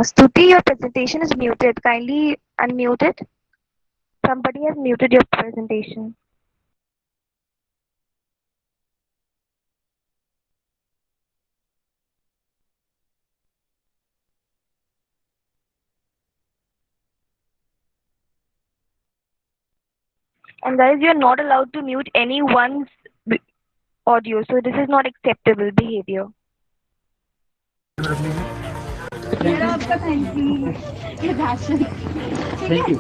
Stuti, your presentation is muted. Kindly unmute it. Somebody has muted your presentation. And guys, you're not allowed to mute anyone's audio, so this is not acceptable behavior. Thank you.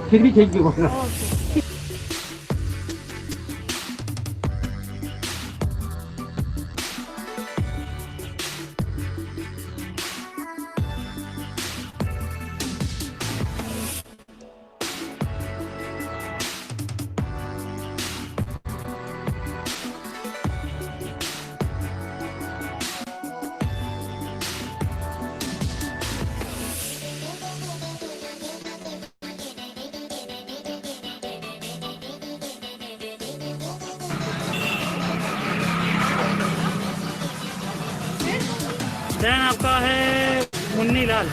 Then आपका है मुन्नी लाल।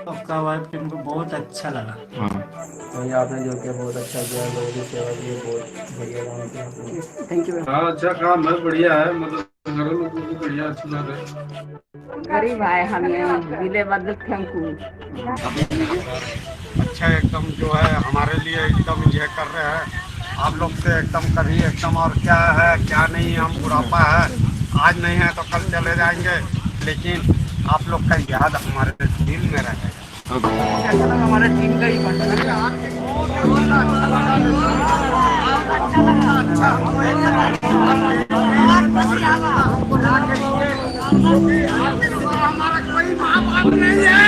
आपका wife team को बहुत अच्छा लगा। वही आपने जो किया बहुत अच्छा किया, लोगों की सेवा की, बहुत बढ़िया काम किया आपने। Thank you. हाँ अच्छा काम है, बढ़िया है, मतलब घर लोगों को बढ़िया अच्छी बात है। गरीब आए हमें मिले बदल हमको अच्छा एकदम जो है हमारे लिए एकदम ये कर रहे हैं आप लोग से एकदम कभी एकदम और क्या है क्या नहीं है, हम बुढ़ापा है आज नहीं है तो कल चले जाएंगे, लेकिन आप लोग का याद हमारे दिल में रहेगा। हमारे टीम का ही हमारा कोई माँ बाप नहीं है।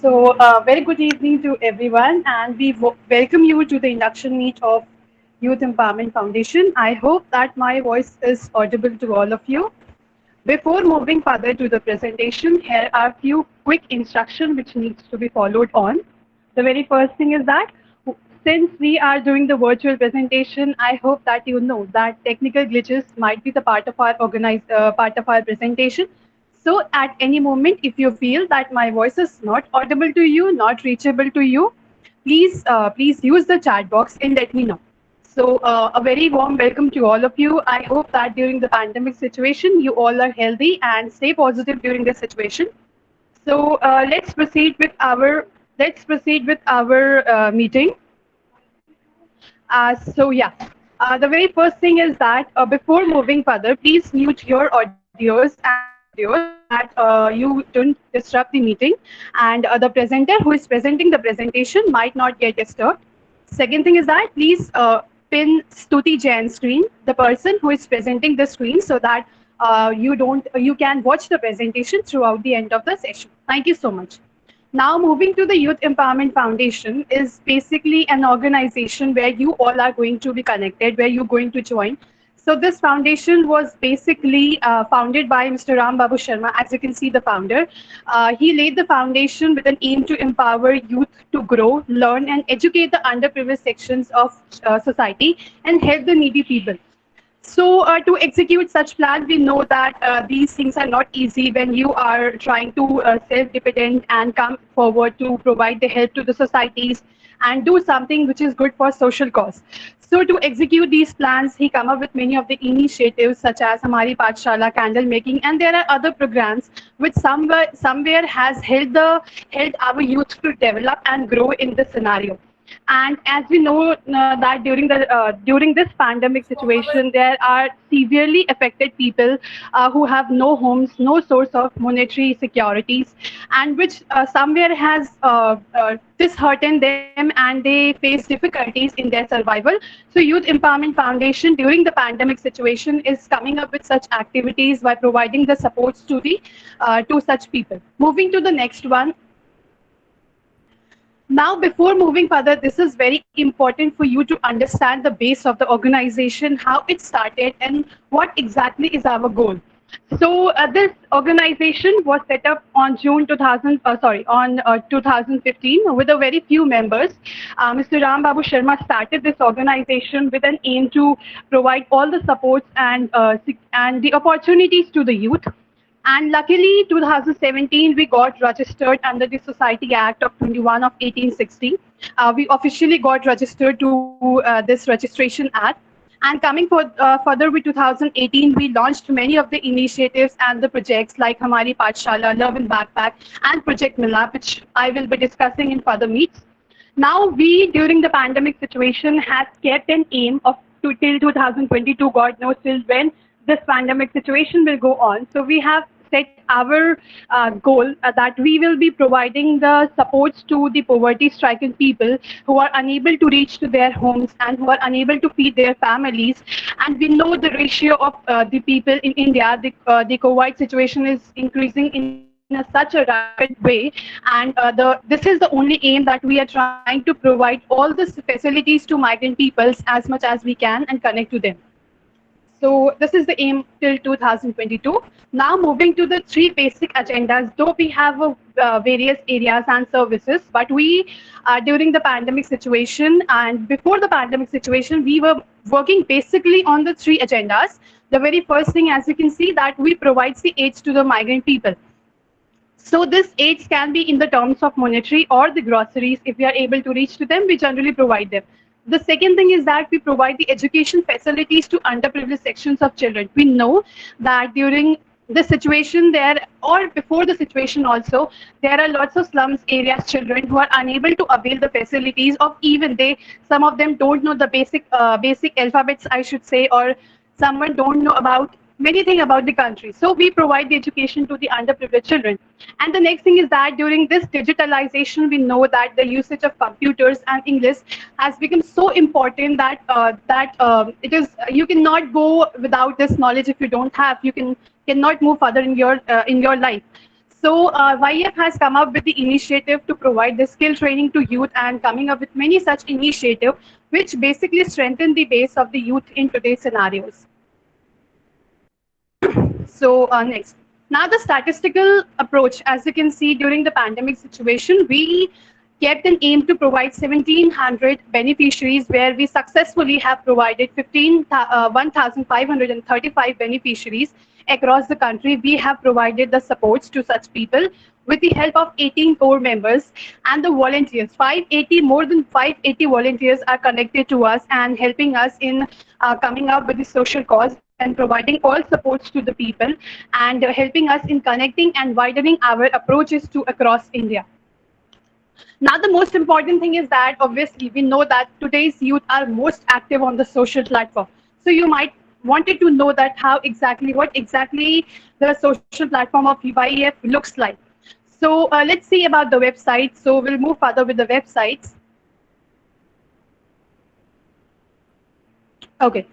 So, very good evening to everyone, and we welcome you to the induction meet of Youth Empowerment Foundation. I hope that my voice is audible to all of you. Before moving further to the presentation, here are a few quick instructions which needs to be followed on. The very first thing is that since we are doing the virtual presentation, I hope that you know that technical glitches might be the part of our part of our presentation. So at any moment, if you feel that my voice is not audible to you, not reachable to you, please use the chat box and let me know. So a very warm welcome to all of you. I hope that during the pandemic situation, you all are healthy and stay positive during this situation. So let's proceed with our meeting. The very first thing is that before moving further, please mute your audios and that you don't disrupt the meeting, and the presenter who is presenting the presentation might not get disturbed. Second thing is that please pin Stuti Jain screen, the person who is presenting the screen, so that you can watch the presentation throughout the end of the session. Thank you so much. Now, moving to the Youth Empowerment Foundation is basically an organization where you all are going to be connected, where you're going to join. So this foundation was basically founded by Mr. Ram Babu Sharma. As you can see, the founder. He laid the foundation with an aim to empower youth to grow, learn, and educate the underprivileged sections of society and help the needy people. So to execute such plans, we know that these things are not easy when you are trying to self-dependent and come forward to provide the help to the societies and do something which is good for social cause. So to execute these plans, he come up with many of the initiatives such as Hamari Pathshala, candle making, and there are other programs which somewhere has helped our youth to develop and grow in this scenario. And as we know that during this pandemic situation, there are severely affected people who have no homes, no source of monetary securities, and which somewhere has disheartened them, and they face difficulties in their survival. So Youth Empowerment Foundation during the pandemic situation is coming up with such activities by providing the supports to such people. Moving to the next one. Now, before moving further, this is very important for you to understand the base of the organization, how it started, and what exactly is our goal. So this organization was set up on 2015 with a very few members. Mr. Ram Babu Sharma started this organization with an aim to provide all the supports and the opportunities to the youth. And luckily, 2017, we got registered under the Society Act of 21 of 1860. We officially got registered to this registration act. And coming further with 2018, we launched many of the initiatives and the projects like Hamari Pathshala, Love in Backpack, and Project Milap, which I will be discussing in further meets. Now, we, during the pandemic situation, has kept an aim of till 2022, God knows till when this pandemic situation will go on. So we have set our goal that we will be providing the supports to the poverty-stricken people who are unable to reach to their homes and who are unable to feed their families. And we know the ratio of the people in India, the COVID situation is increasing in such a rapid way, and this is the only aim that we are trying to provide all the facilities to migrant peoples as much as we can and connect to them. So this is the aim till 2022. Now moving to the three basic agendas, though we have various areas and services, but we during the pandemic situation and before the pandemic situation, we were working basically on the three agendas. The very first thing, as you can see, that we provide the aids to the migrant people. So this aids can be in the terms of monetary or the groceries. If we are able to reach to them, we generally provide them. The second thing is that we provide the education facilities to underprivileged sections of children. We know that during the situation there, or before the situation also, there are lots of slums areas children who are unable to avail the facilities of even some of them don't know the basic alphabets, I should say, or someone don't know about many things about the country. So we provide the education to the underprivileged children. And the next thing is that during this digitalization, we know that the usage of computers and English has become so important that you cannot go without this knowledge. If you don't have, you cannot move further in your life. So YF has come up with the initiative to provide the skill training to youth and coming up with many such initiatives which basically strengthen the base of the youth in today's scenarios. So next. Now the statistical approach, as you can see during the pandemic situation, we kept an aim to provide 1,700 beneficiaries where we successfully have provided 1,535 beneficiaries across the country. We have provided the supports to such people with the help of 18 core members and the volunteers. More than 580 volunteers are connected to us and helping us in coming up with the social cause and providing all supports to the people and helping us in connecting and widening our approaches to across India. Now, the most important thing is that obviously we know that today's youth are most active on the social platform. So you might wanted to know that what exactly the social platform of YEF looks like. So let's see about the website. So we'll move further with the websites. Okay.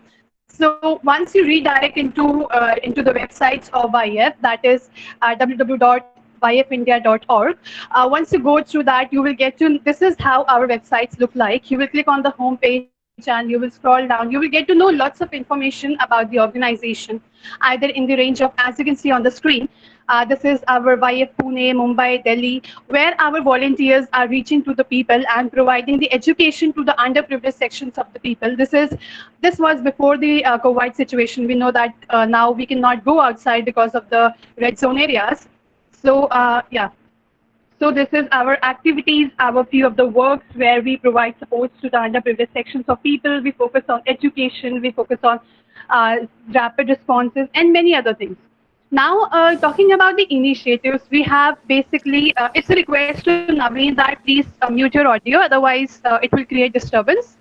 So once you redirect into the websites of YEF, that is www.yfindia.org. Once you go through that, you will get to, this is how our websites look like. You will click on the home page and you will scroll down. You will get to know lots of information about the organization, either in the range of, as you can see on the screen, this is our YEF Pune, Mumbai, Delhi, where our volunteers are reaching to the people and providing the education to the underprivileged sections of the people. This was before the COVID situation. We know that now we cannot go outside because of the red zone areas. So yeah. So this is our activities, our few of the works where we provide supports to the underprivileged sections of people. We focus on education, we focus on rapid responses and many other things. Now, talking about the initiatives, we have basically, it's a request to Naveen that please mute your audio, otherwise it will create disturbance.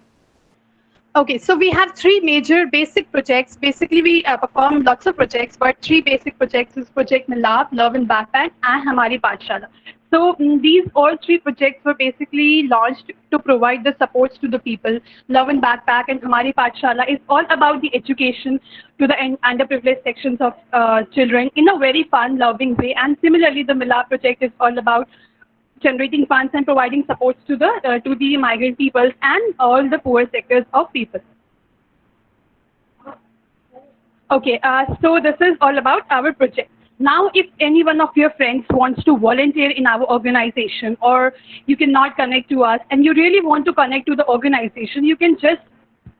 Okay, so we have three major basic projects. Basically, we perform lots of projects, but three basic projects is Project Milap, Love in Backpack, and Hamari Pathshala. So these all three projects were basically launched to provide the supports to the people. Love in Backpack and Hamari Pathshala is all about the education to the underprivileged sections of children in a very fun, loving way. And similarly, the Milap project is all about generating funds and providing supports to the migrant peoples and all the poor sectors of people. Okay, so this is all about our project. Now, if any one of your friends wants to volunteer in our organization, or you cannot connect to us and you really want to connect to the organization, you can just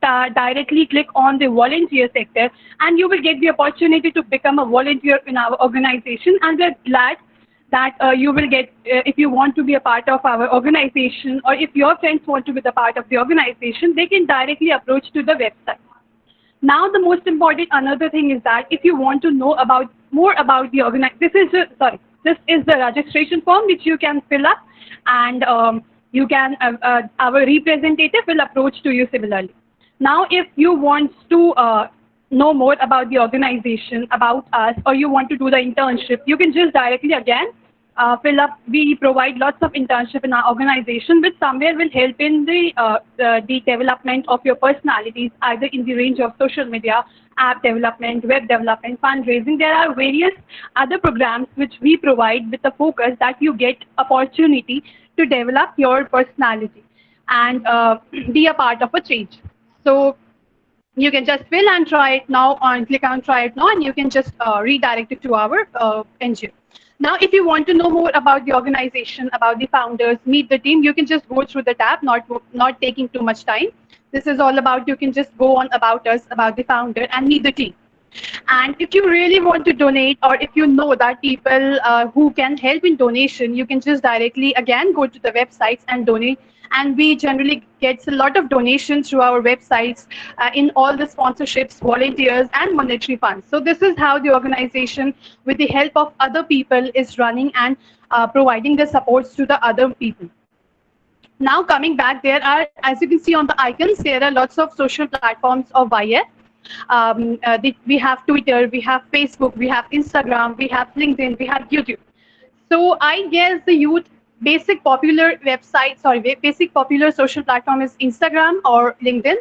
directly click on the volunteer sector and you will get the opportunity to become a volunteer in our organization. And we're glad that you will get, if you want to be a part of our organization, or if your friends want to be the part of the organization, they can directly approach to the website. Now, the most important another thing is that if you want to know more about the organization, this is the registration form which you can fill up, and you can our representative will approach to you similarly. Now, if you want to know more about the organization, about us, or you want to do the internship, you can just directly again fill up. We provide lots of internship in our organization, which somewhere will help in the development of your personalities, either in the range of social media, app development, web development, fundraising. There are various other programs which we provide with the focus that you get opportunity to develop your personality and be a part of a change. So you can just fill and try it now, and click on try it now, and you can just redirect it to our NGO. Now, if you want to know more about the organization, about the founders, meet the team, you can just go through the tab, not taking too much time. This is all about, you can just go on about us, about the founder, and meet the team. And if you really want to donate, or if you know that people who can help in donation, you can just directly again go to the websites and donate. And we generally get a lot of donations through our websites in all the sponsorships, volunteers, and monetary funds. So this is how the organization, with the help of other people, is running and providing the supports to the other people. Now, coming back, there are, as you can see on the icons, there are lots of social platforms of YEF. We have Twitter, we have Facebook, we have Instagram, we have LinkedIn, we have YouTube. So I guess the youth basic popular social platform is Instagram or LinkedIn.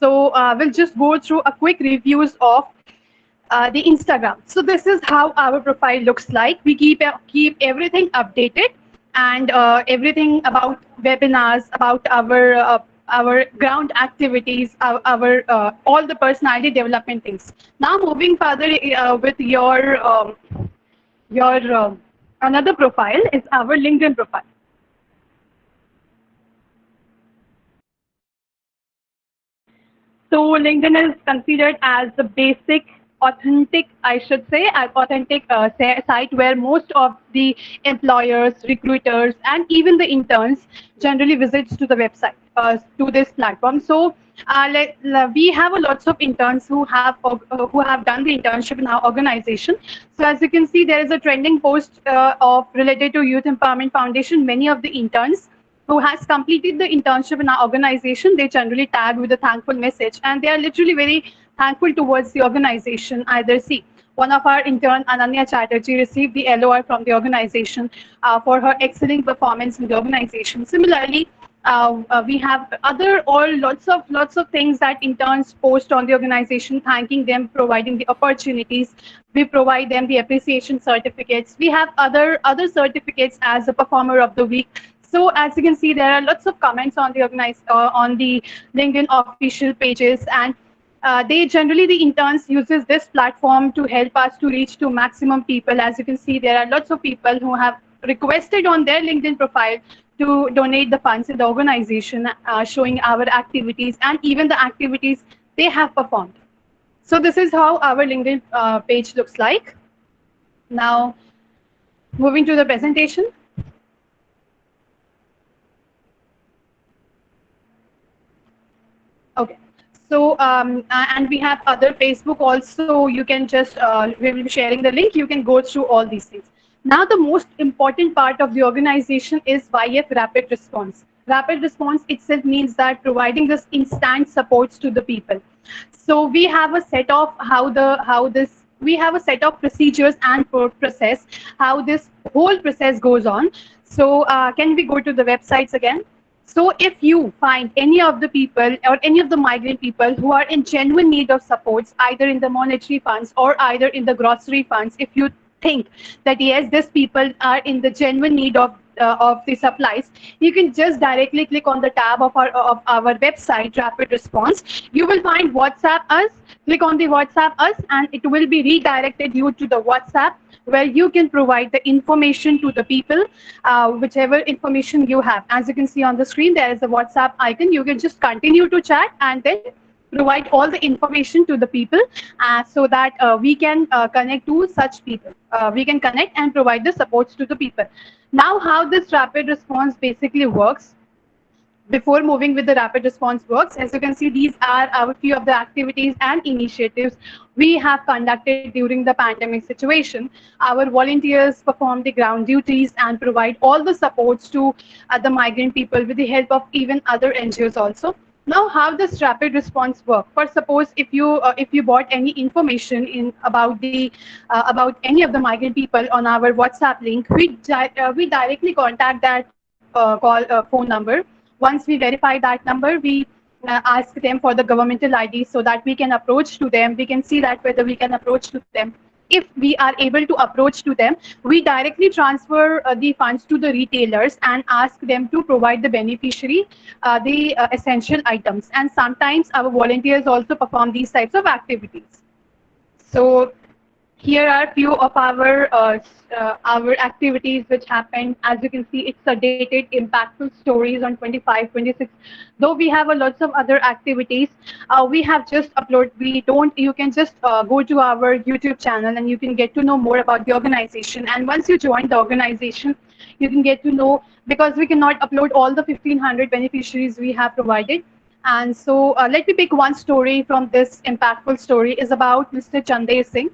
So we'll just go through a quick reviews of the Instagram. So this is how our profile looks like. We keep everything updated, and everything about webinars, about our ground activities, our all the personality development things. Now moving further with your another profile is our LinkedIn profile. So LinkedIn is considered as the basic, authentic, I should say, authentic site where most of the employers, recruiters, and even the interns generally visits to the website, to this platform. So we have lots of interns who have done the internship in our organization. So as you can see, there is a trending post related to Youth Empowerment Foundation. Many of the interns who has completed the internship in our organization, they generally tag with a thankful message, and they are literally very thankful towards the organization. Either see, one of our intern, Ananya Chatterjee, received the LOR from the organization for her excellent performance in the organization. Similarly, we have lots of things that interns post on the organization, thanking them, providing the opportunities. We provide them the appreciation certificates. We have other certificates as a performer of the week. So as you can see, there are lots of comments on the on the LinkedIn official pages, and the interns uses this platform to help us to reach to maximum people. As you can see, there are lots of people who have requested on their LinkedIn profile to donate the funds in the organization, showing our activities and even the activities they have performed. So this is how our LinkedIn page looks like. Now, moving to the presentation. Okay. So, and we have other Facebook also. You can just, we will be sharing the link. You can go through all these things. Now, the most important part of the organization is YF Rapid Response. Rapid Response itself means that providing this instant supports to the people. So we have a set of we have a set of procedures and process, how this whole process goes on. So can we go to the websites again? So if you find any of the people or any of the migrant people who are in genuine need of supports, either in the monetary funds or either in the grocery funds, if you think that yes, these people are in the genuine need of the supplies, you can just directly click on the tab of our website, Rapid Response. You will find WhatsApp us. Click on the WhatsApp us, and it will be redirected you to the WhatsApp, where you can provide the information to the people, whichever information you have. As you can see on the screen, there is a WhatsApp icon. You can just continue to chat and then provide all the information to the people, so that we can connect to such people. We can connect and provide the supports to the people. Now, how this rapid response basically works. Before moving with the rapid response works, as you can see, these are our few of the activities and initiatives we have conducted during the pandemic situation. Our volunteers perform the ground duties and provide all the supports to the migrant people with the help of even other NGOs also. Now, how does rapid response work? For suppose if you bought any information about any of the migrant people on our WhatsApp link, we directly contact that phone number. Once we verify that number, we ask them for the governmental ID so that we can approach to them. We can see that whether we can approach to them. If we are able to approach to them, we directly transfer the funds to the retailers and ask them to provide the beneficiary the essential items. And sometimes our volunteers also perform these types of activities. So here are few of our activities which happened. As you can see, it's a dated impactful stories on 25, 26. Though we have a lots of other activities, we have just upload. You can just go to our YouTube channel and you can get to know more about the organization. And once you join the organization, you can get to know, because we cannot upload all the 1500 beneficiaries we have provided. And so let me pick one story from this impactful story. Is about Mr. Chandev Singh.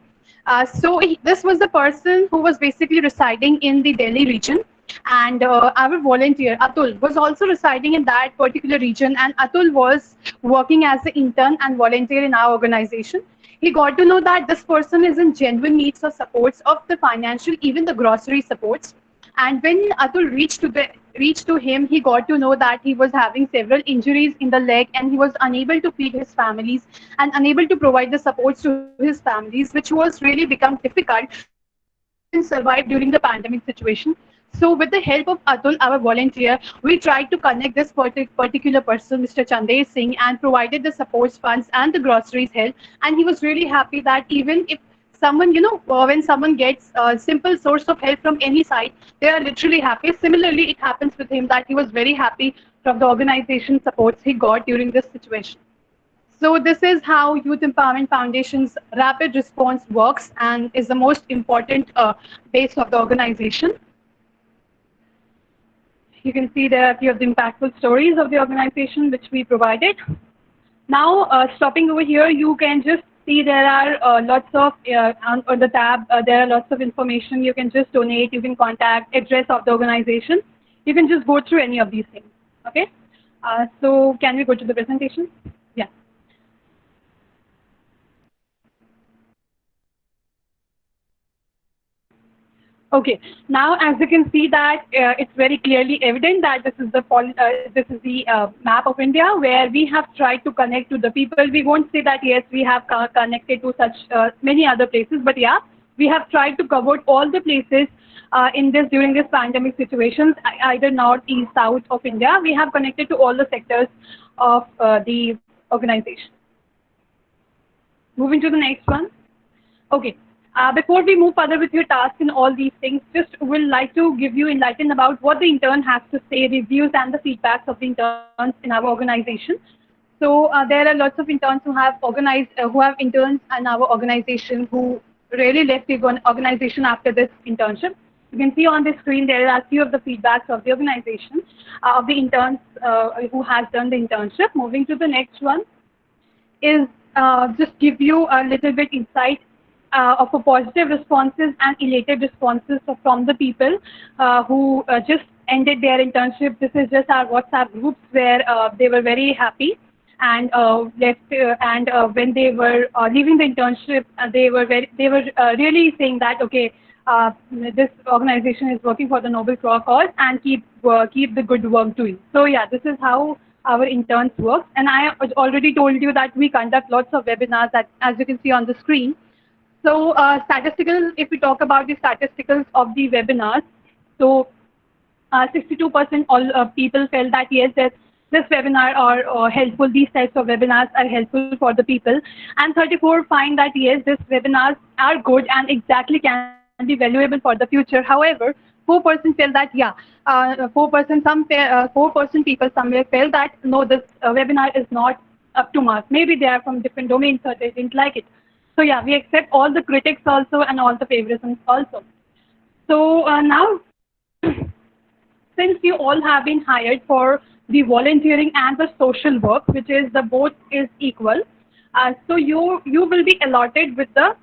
This was the person who was basically residing in the Delhi region, and our volunteer Atul was also residing in that particular region, and Atul was working as an intern and volunteer in our organization. He got to know that this person is in genuine needs of supports of the financial, even the grocery supports. And when Atul reached to him, he got to know that he was having several injuries in the leg, and he was unable to feed his families and unable to provide the supports to his families, which was really become difficult to survive during the pandemic situation. So with the help of Atul, our volunteer, we tried to connect this particular person, Mr. Chandev Singh, and provided the supports funds and the groceries help. And he was really happy that even if someone, when someone gets a simple source of help from any side, they are literally happy. Similarly, it happens with him that he was very happy from the organization supports he got during this situation. So this is how Youth Empowerment Foundation's rapid response works and is the most important base of the organization. You can see there are a few of the impactful stories of the organization which we provided. Now, stopping over here, you can just see there are lots of, on the tab, there are lots of information. You can just donate, you can contact, address of the organization. You can just go through any of these things, okay? So can we go to the presentation? Yeah. Okay. Now, as you can see that it's very clearly evident that this is the map of India where we have tried to connect to the people. We won't say that yes, we have connected to such many other places, but yeah, we have tried to cover all the places in this during this pandemic situations, either north, east, south of India. We have connected to all the sectors of the organization. Moving to the next one. Okay. Before we move further with your task and all these things, just will like to give you enlighten about what the intern has to say, reviews and the feedbacks of the interns in our organization. So there are lots of interns who have interns in our organization who really left the organization after this internship. You can see on the screen there are a few of the feedbacks of the organization, of the interns who has done the internship. Moving to the next one is just give you a little bit insight of a positive responses and elated responses from the people who just ended their internship. This is just our WhatsApp groups where they were very happy and when they were leaving the internship, they were really saying that okay, this organization is working for the noble cause and keep the good work doing. So yeah, this is how our interns work. And I already told you that we conduct lots of webinars that, as you can see on the screen. So if we talk about the statisticals of the webinars, so 62% all people felt that yes, this webinar are helpful, these types of webinars are helpful for the people, and 34 find that yes, these webinars are good and exactly can be valuable for the future. However, 4% felt that 4% people somewhere felt that no, this webinar is not up to mark. Maybe they are from different domains, so they didn't like it. So yeah, we accept all the critics also and all the favoritisms also. So now, since you all have been hired for the volunteering and the social work, which is the both is equal, so you will be allotted with the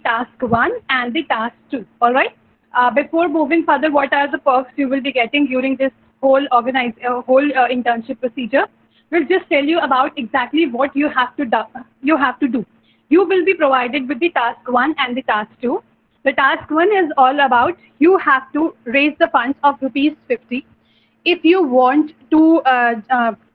task 1 and the task 2. All right. Before moving further, what are the perks you will be getting during this whole internship procedure? We'll just tell you about exactly what you have to do. You will be provided with the task 1 and the task 2. The task 1 is all about you have to raise the funds of ₹50 if you want to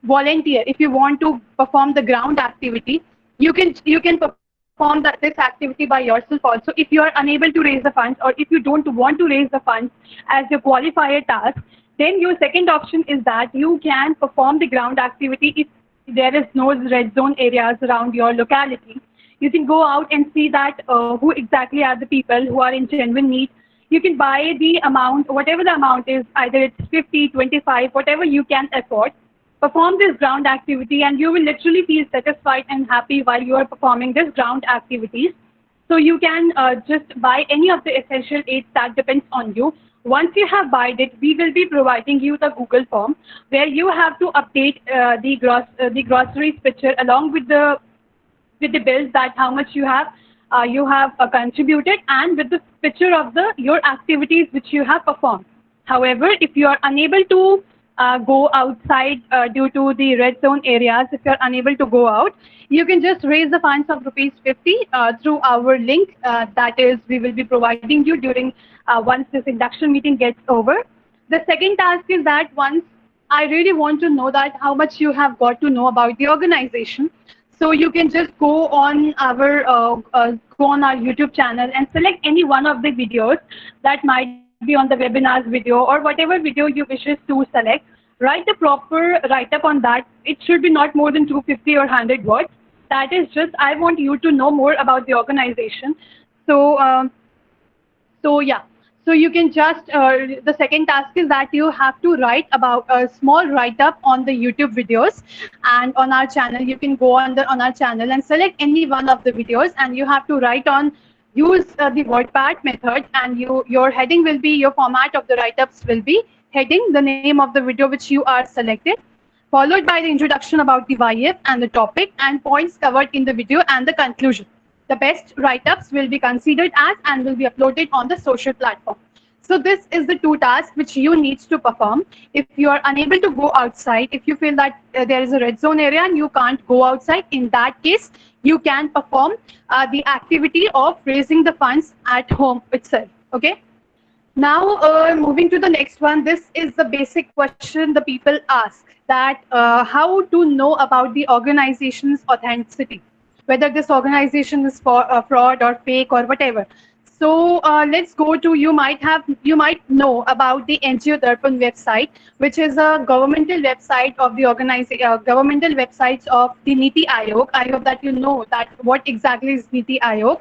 volunteer, if you want to perform the ground activity. You can perform this activity by yourself also. If you are unable to raise the funds, or if you don't want to raise the funds as your qualifier task, then your second option is that you can perform the ground activity if there is no red zone areas around your locality. You can go out and see that who exactly are the people who are in genuine need. You can buy the amount, whatever the amount is, either it's 50, 25, whatever you can afford. Perform this ground activity and you will literally feel satisfied and happy while you are performing this ground activities. So you can just buy any of the essential aids, that depends on you. Once you have bought it, we will be providing you the Google form where you have to update the groceries picture along with the bills, that how much you have contributed, and with the picture of your activities which you have performed. However, if you are unable to go outside due to the red zone areas, if you are unable to go out, you can just raise the funds of ₹50 through our link that is we will be providing you during once this induction meeting gets over. The second task is that once I really want to know that how much you have got to know about the organization. So you can just go on our YouTube channel and select any one of the videos that might be on the webinars video or whatever video you wishes to select. Write a proper write-up on that. It should be not more than 250 or 100 words. That is just I want you to know more about the organization. So yeah. So you can just, the second task is that you have to write about a small write-up on the YouTube videos, and on our channel, you can go on our channel and select any one of the videos, and you have to write on, use the WordPad method, and your heading will be, your format of the write-ups will be heading, the name of the video which you are selected, followed by the introduction about the YF and the topic and points covered in the video and the conclusion. The best write-ups will be considered as and will be uploaded on the social platform. So this is the two tasks which you need to perform. If you are unable to go outside, if you feel that there is a red zone area and you can't go outside, in that case, you can perform the activity of raising the funds at home itself. Okay. Now, moving to the next one, this is the basic question the people ask, that how to know about the organization's authenticity, whether this organization is for fraud or fake or whatever. So let's go to, you might know about the NGO Darpan website, which is a governmental website of the governmental websites of the Niti Aayog. I hope that you know that what exactly is Niti Aayog.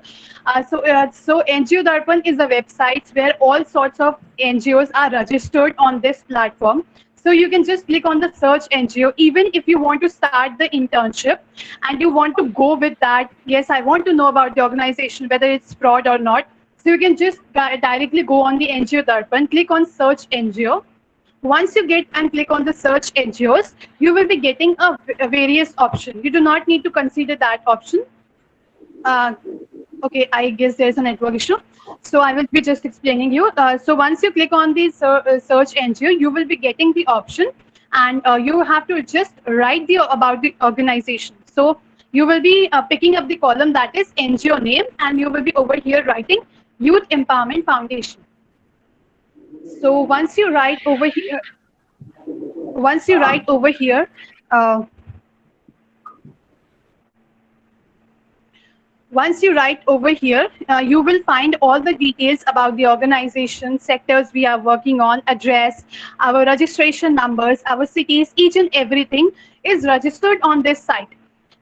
So NGO Darpan is a website where all sorts of NGOs are registered on this platform. So you can just click on the search NGO, even if you want to start the internship and you want to go with that, yes, I want to know about the organization, whether it's fraud or not. So you can just directly go on the NGO Darpan, click on search NGO. Once you get and click on the search NGOs, you will be getting a various option. You do not need to consider that option. Okay, I guess there's a network issue. So I will be just explaining you. So once you click on the search NGO, you will be getting the option, and you have to just write about the organization. So you will be picking up the column that is NGO name, and you will be over here writing Youth Empowerment Foundation. So once you write over here, you will find all the details about the organization, sectors we are working on, address, our registration numbers, our cities, each and everything is registered on this site.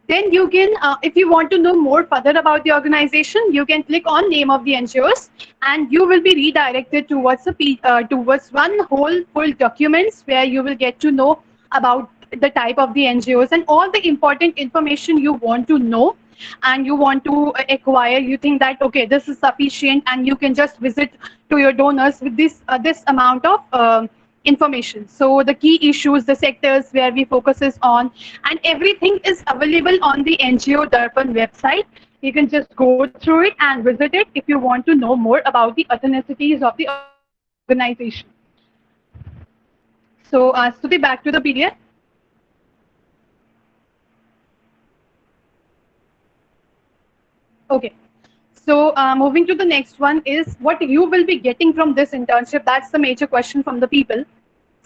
Then you can, if you want to know more further about the organization, you can click on name of the NGOs, and you will be redirected towards towards one whole full documents where you will get to know about the type of the NGOs and all the important information you want to know and you want to acquire. You think that, okay, this is sufficient, and you can just visit to your donors with this amount of information. So the key issues, the sectors where we focuses on, and everything is available on the NGO Darpan website. You can just go through it and visit it if you want to know more about the authenticities of the organization. So Stuti, back to the PDF. Okay. So moving to the next one is what you will be getting from this internship. That's the major question from the people.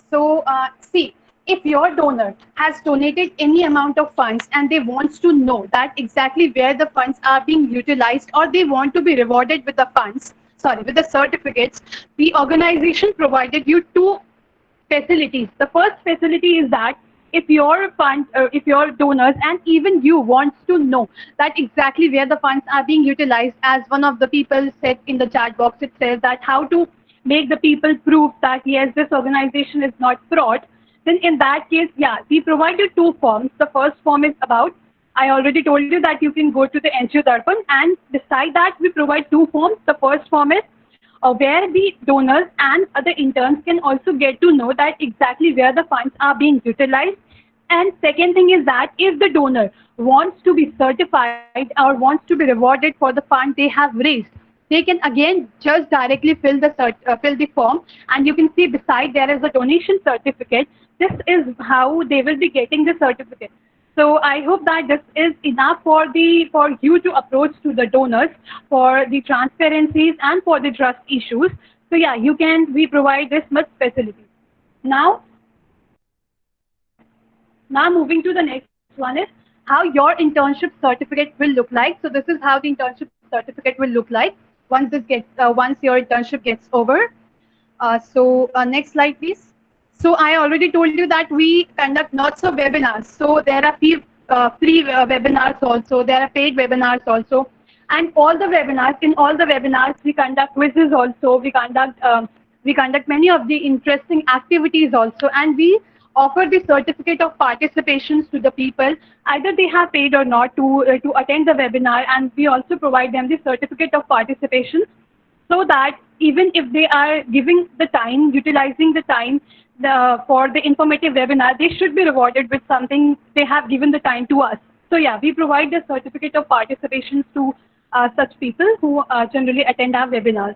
So see, if your donor has donated any amount of funds and they want to know that exactly where the funds are being utilized, or they want to be rewarded with the funds, with the certificates, the organization provided you two facilities. The first facility is that if your funds, if your donors and even you wants to know that exactly where the funds are being utilized, as one of the people said in the chat box, it says that how to make the people prove that yes, this organization is not fraud, then in that case, yeah, we provide you two forms. The first form is about, I already told you that you can go to the NGO Darpan, and beside that we provide two forms. The first form is where the donors and other interns can also get to know that exactly where the funds are being utilized. And second thing is that if the donor wants to be certified or wants to be rewarded for the fund they have raised, they can again just directly fill the form, and you can see beside there is a donation certificate. This is how they will be getting the certificate. So I hope that this is enough for you to approach to the donors for the transparencies and for the trust issues. So yeah, we provide this much facility. Now moving to the next one is how your internship certificate will look like. So this is how the internship certificate will look like once your internship gets over. Next slide, please. So I already told you that we conduct lots of webinars. So there are few free webinars also. There are paid webinars also. And in all the webinars, we conduct quizzes also. We conduct many of the interesting activities also. And we offer the certificate of participations to the people, either they have paid or not to attend the webinar. And we also provide them the certificate of participation, so that even if they are giving the time, utilizing the time for the informative webinar, they should be rewarded with something. They have given the time to us. So yeah, we provide the certificate of participation to such people who generally attend our webinars.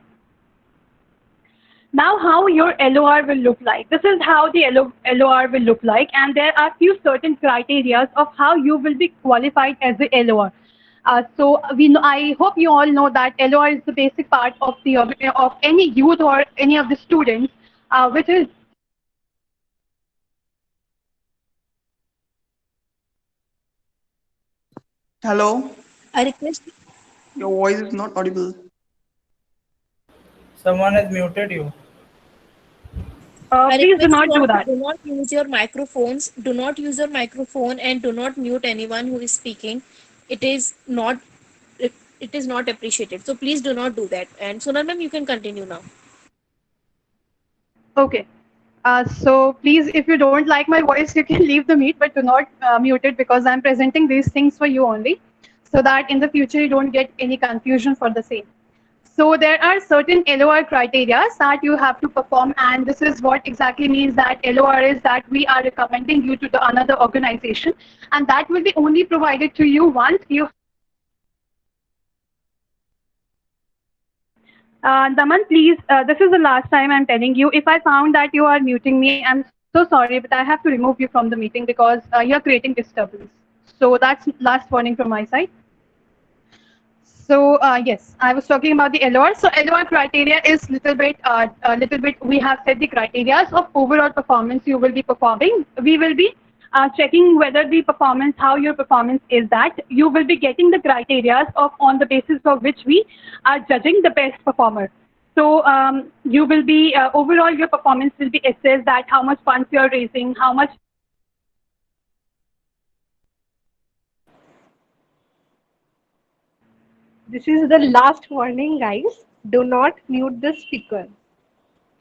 Now, how your LOR will look like. This is how the LOR will look like, and there are few certain criteria of how you will be qualified as a LOR. So I hope you all know that LOR is the basic part of of any youth or any of the students, which is Hello, I request your voice is not audible. Someone has muted you. I please do request not you do all to that. do not use your microphones. Do not use your microphone and do not mute anyone who is speaking. It is not it is not appreciated. So please do not do that. And Sonal ma'am, you can continue now. Okay. So please, if you don't like my voice, you can leave the meet, but do not mute it because I'm presenting these things for you only, so that in the future you don't get any confusion for the same. So there are certain LOR criteria that you have to perform, and this is what exactly means that LOR is that we are recommending you to the another organization, and that will be only provided to you once you. Daman, please, this is the last time I'm telling you. If I found that you are muting me, I'm so sorry, but I have to remove you from the meeting because you're creating disturbance. So that's last warning from my side. So yes, I was talking about the LOR. So LOR criteria is little bit. We have set the criteria of overall performance you will be performing. We will be checking whether the performance, how your performance is. That you will be getting the criteria of on the basis of which we are judging the best performer. So you will be overall your performance will be assessed that how much funds you are raising, how much. This is the last warning, guys. Do not mute the speaker.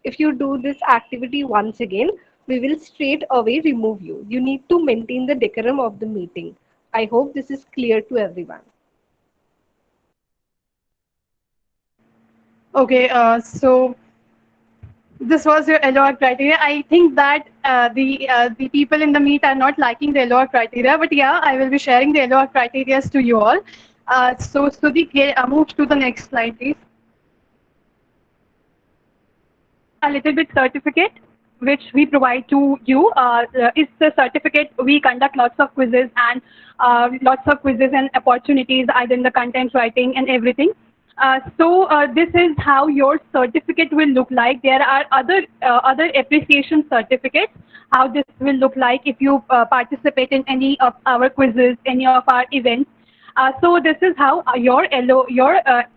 If you do this activity once again, we will straight away remove you. You need to maintain the decorum of the meeting. I hope this is clear to everyone. Okay, so this was your LOR criteria. I think that the people in the meet are not liking the LOR criteria, but yeah, I will be sharing the LOR criteria to you all. So Sudhi, move to the next slide, please. A little bit certificate which we provide to you is the certificate. We conduct lots of quizzes and opportunities either in the content writing and everything. So this is how your certificate will look like. There are other appreciation certificates. How this will look like if you participate in any of our quizzes, any of our events. So this is how your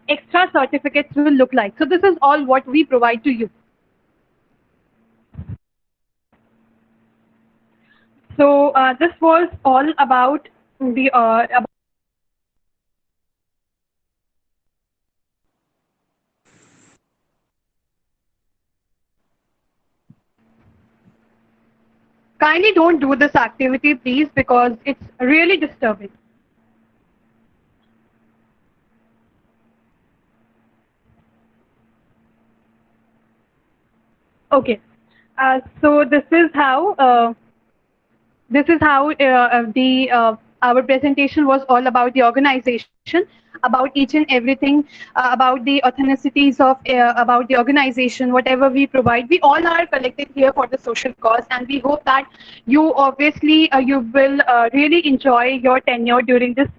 extra certificates will look like. So this is all what we provide to you. So this was all about the Kindly don't do this activity, please, because it's really disturbing. Okay, so this is how our presentation was all about the organization, about each and everything, about the authenticities of about the organization, whatever we provide. We all are collected here for the social cause, and we hope that you obviously you will really enjoy your tenure during this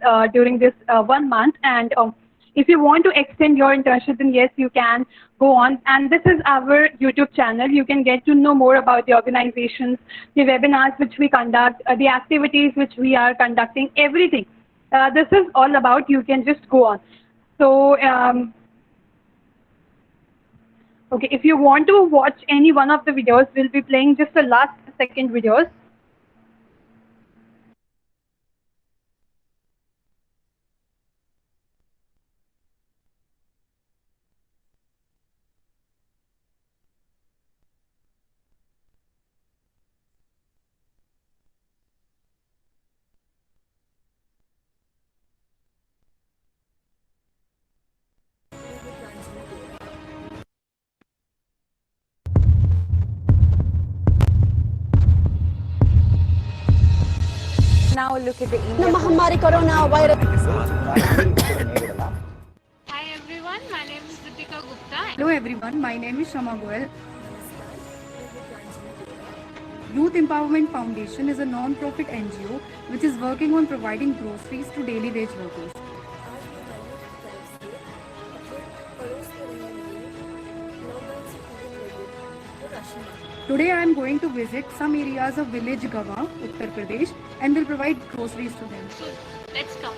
1 month. And if you want to extend your internship, then yes, you can go on. And this is our YouTube channel. You can get to know more about the organizations, the webinars which we conduct, the activities which we are conducting, everything. This is all about. You can just go on. So, okay, if you want to watch any one of the videos, we'll be playing just the last second videos. Now look at the India. Mahamari coronavirus. Hi everyone, my name is Deepika Gupta. Hello everyone, my name is Shama Goel. Youth Empowerment Foundation is a non-profit NGO which is working on providing groceries to daily wage workers. Today I am going to visit some areas of village Gawa, Uttar Pradesh, and will provide groceries to them. So let's come.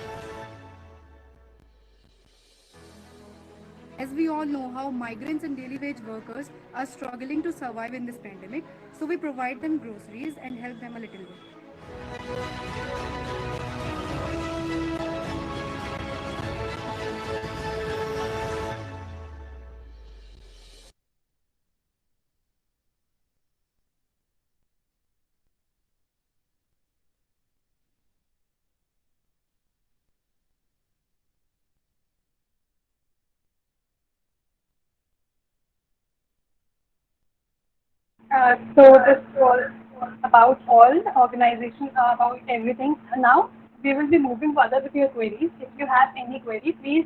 As we all know how migrants and daily wage workers are struggling to survive in this pandemic, so we provide them groceries and help them a little bit. So this was about all organization, about everything. Now we will be moving further with your queries. If you have any query, please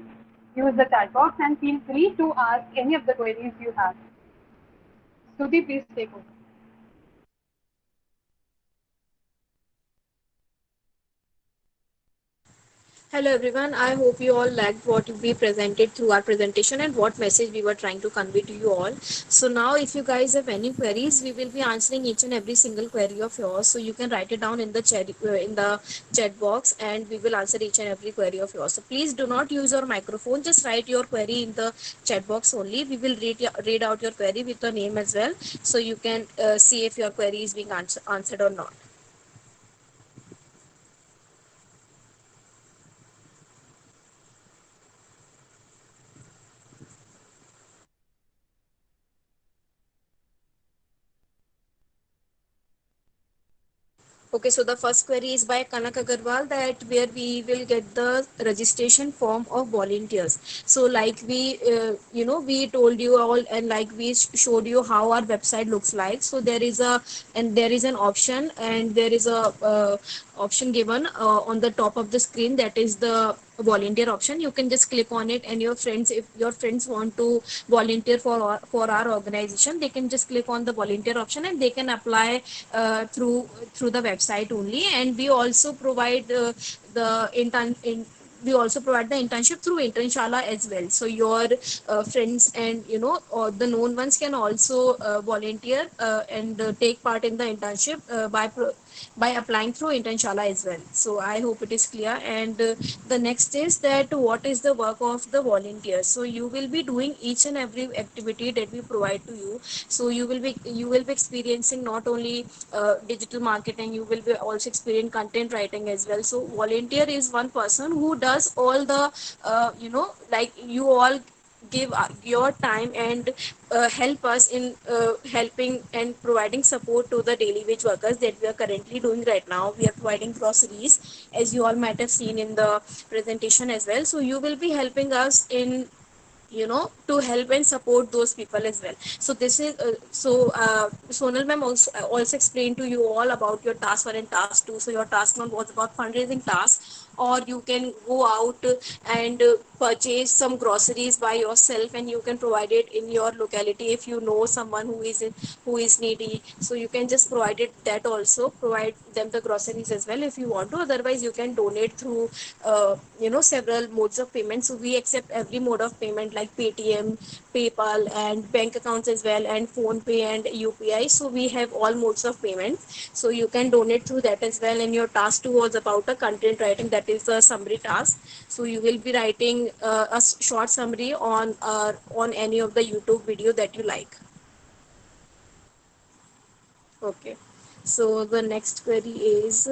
use the chat box and feel free to ask any of the queries you have. Stuti, please take over. Hello everyone. I hope you all liked what we presented through our presentation and what message we were trying to convey to you all. So now if you guys have any queries, we will be answering each and every single query of yours. So you can write it down in the chat box and we will answer each and every query of yours. So please do not use your microphone. Just write your query in the chat box only. We will read out your query with your name as well. So you can see if your query is being answered or not. Okay, so the first query is by Kanak Agarwal that where we will get the registration form of volunteers. So like we told you all and like we showed you how our website looks like. So there is an option and there is a option given on the top of the screen, that is the volunteer option. You can just click on it and your friends, if your friends want to volunteer for our organization, they can just click on the volunteer option and they can apply through the website only. And we also provide the intern in we also provide the internship through Internshala as well. So your friends and or the known ones can also volunteer and take part in the internship by applying through Internshala as well. So I hope it is clear. And the next is that what is the work of the volunteers. So you will be doing each and every activity that we provide to you. So you will be experiencing not only digital marketing, you will be also experiencing content writing as well. So volunteer is one person who does all the like you all give your time and help us in helping and providing support to the daily wage workers that we are currently doing right now. We are providing groceries, as you all might have seen in the presentation as well. So you will be helping us in to help and support those people as well. So this is Sonal ma'am also explained to you all about your task 1 and task 2. So your task 1 was about fundraising task, or you can go out and purchase some groceries by yourself and you can provide it in your locality if you know someone who is needy. So you can just provide it, that also provide them the groceries as well if you want to. Otherwise you can donate through several modes of payment. So we accept every mode of payment like Paytm, PayPal, and bank accounts as well, and Phone Pay and UPI. So we have all modes of payment. So you can donate through that as well. And your task 2 was about a content writing, that is the summary task. So you will be writing short summary on any of the YouTube video that you like. Okay. So the next query is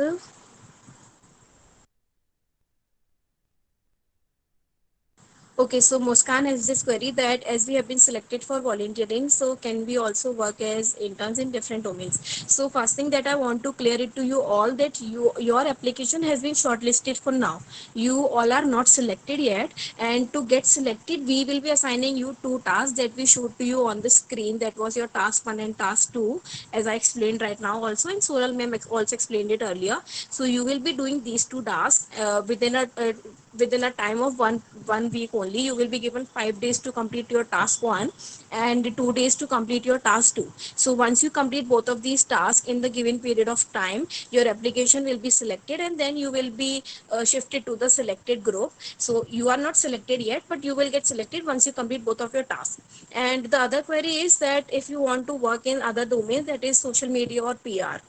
okay, so Muskan has this query that as we have been selected for volunteering, so can we also work as interns in different domains? So first thing that I want to clear it to you all, that your application has been shortlisted for now. You all are not selected yet, and to get selected, we will be assigning you 2 tasks that we showed to you on the screen. That was your task 1 and task 2, as I explained right now also, and Soral ma'am also explained it earlier. So you will be doing these 2 tasks within a within a time of one week only. You will be given 5 days to complete your task 1 and 2 days to complete your task 2. So once you complete both of these tasks in the given period of time, your application will be selected, and then you will be shifted to the selected group. So you are not selected yet, but you will get selected once you complete both of your tasks. And the other query is that if you want to work in other domains, that is social media or PR.